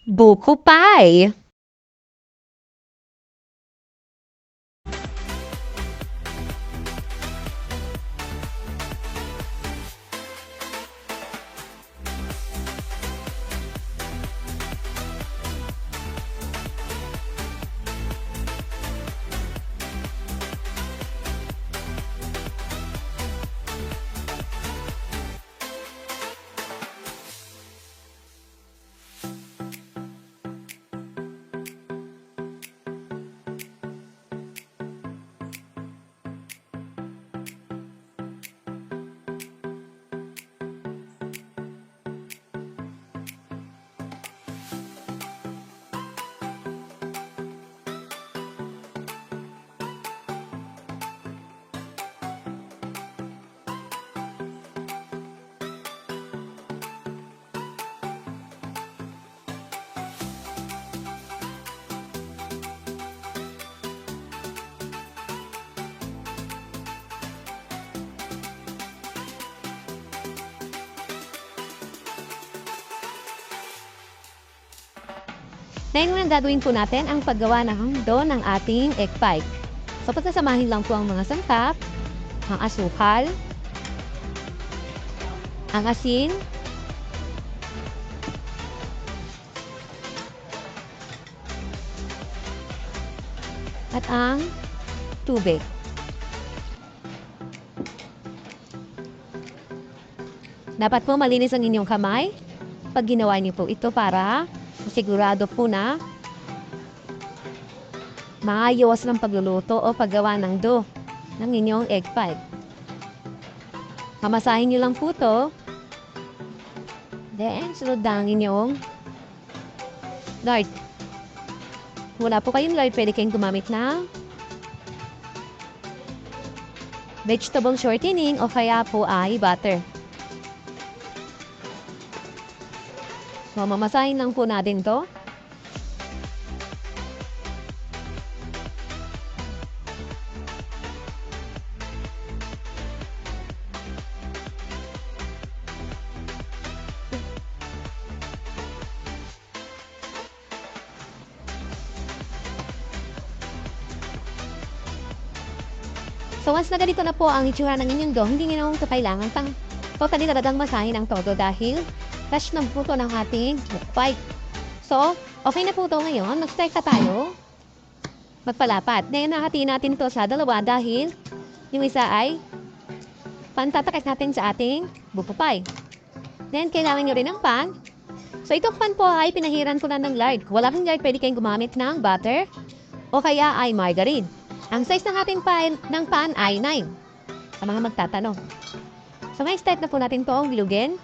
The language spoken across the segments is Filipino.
Buko pie. Ngayon muna gagawin po natin ang paggawa ng dough ng ating egg pie. So pagsasamahin lang po ang mga sangkap, ang asukal, ang asin, at ang tubig. Dapat po malinis ang inyong kamay pag ginawa niyo po ito para sigurado po na maayos ng pagluluto o paggawa ng dough ng inyong egg pie. Mamasahin niyo lang po ito. Then, sunod na ang inyong lard. Kung wala po kayong lard, pwede kayong gumamit ng vegetable shortening o kaya po ay butter. So, mamasahin lang po natin to. So, once na ganito na po ang itsura ng inyong dough, hindi nyo na kailangan pang totally talagang masahin ang todo dahil touch ng puto ng ating pie. So, okay na po ito ngayon. Mag-start na tayo magpalapat. Ngayon, nahatiin natin ito sa dalawa dahil yung isa ay pantatakit natin sa ating buko pie. Then, kailangan nyo rin ng pan. So, itong pan po ay pinahiran ko na ng lard. Kung wala kang lard, pwede kayong gumamit ng butter o kaya ay margarine. Ang size ng ating pan ay 9 sa mga magtatanong. So, ngayon start na po natin itong bilugin.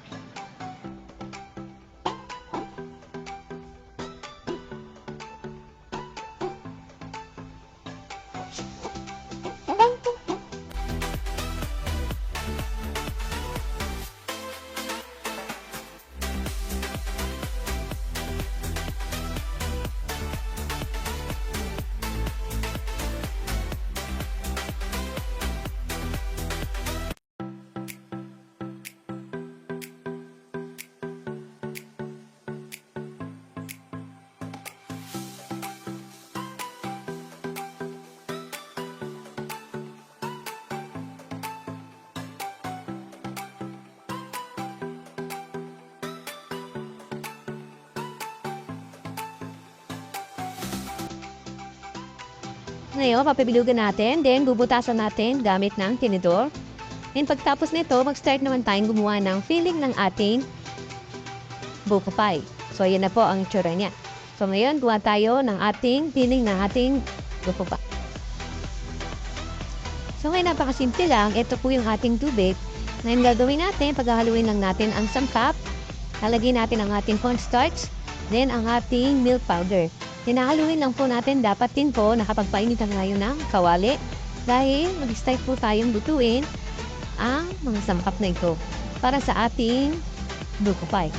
Ngayon, papabilugan natin. Then, bubutasan natin gamit ng tinidor. And pagtapos nito, mag-start naman tayong gumawa ng filling ng ating buko pie. So, ayan na po ang itsura niya. So, ngayon, gawa tayo ng ating filling ng ating buko pie. So, ngayon, napakasimple lang. Ito po yung ating tubig. Ngayon, gagawin natin, paghahaluin lang natin ang sangkap. Halagyan natin ang ating cornstarch. Then, ang ating milk powder. Hinahaluin lang po natin, dapat din po nakapagpainitan tayo ng kawali dahil mag-start po tayong lutuin ang mga sangkap na ito para sa ating buko pie.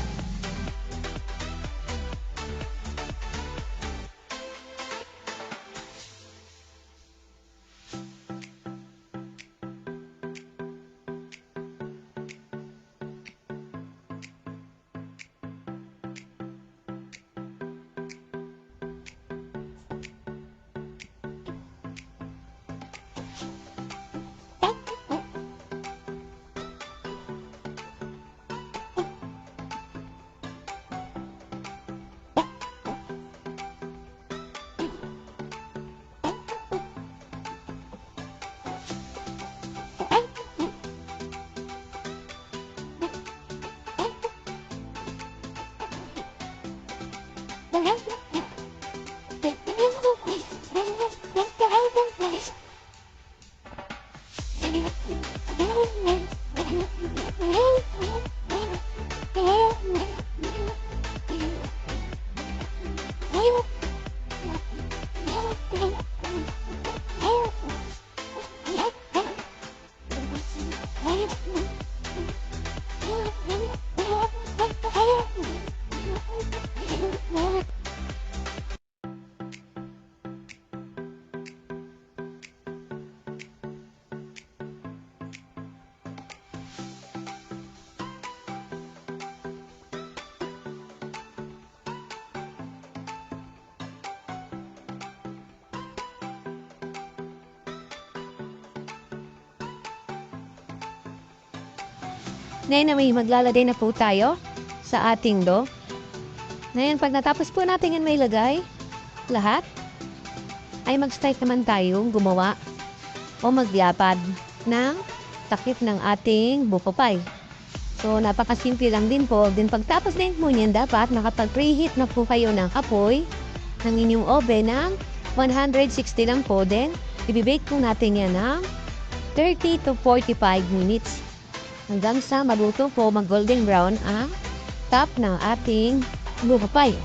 Ngayon na may maglalagay na po tayo sa ating dough. Ngayon, pag natapos po natin yan may lagay, lahat, ay mag-start naman tayong gumawa o magyapad ng takip ng ating buko pie. So, napakasimple lang din po. Then, pagtapos din po niyan, dapat nakapag-preheat na po kayo ng apoy ng inyong oven ng 160 lang po. Then, ibibake po natin yan ng 30 to 45 minutes. Hanggang sa maluto po, mag-golden brown ang top ng ating buko pie.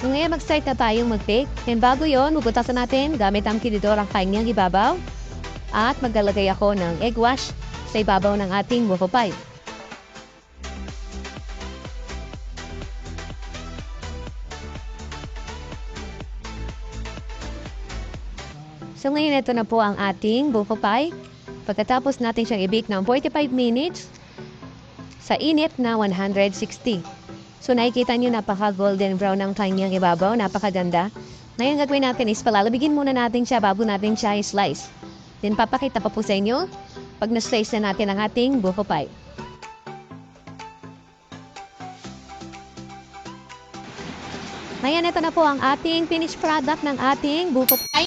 So ngayon mag-start na tayong mag-bake. And bago yon, bubutasan natin gamit ang tinidor ang kanyang ibabaw. At maglalagay ako ng egg wash sa ibabaw ng ating buko pie. So ngayon ito na po ang ating buko pie. Pagkatapos natin siyang i-bake ng 45 minutes sa init na 160. So nakikita nyo napaka-golden brown ang kanyang ibabaw, napakaganda. Ngayon gagawin natin is palalabigin muna natin siya bago natin siya i-slice. Then papakita pa po sa inyo pag na-slice na natin ang ating buko pie. Ngayon ito na po ang ating finished product ng ating buko pie.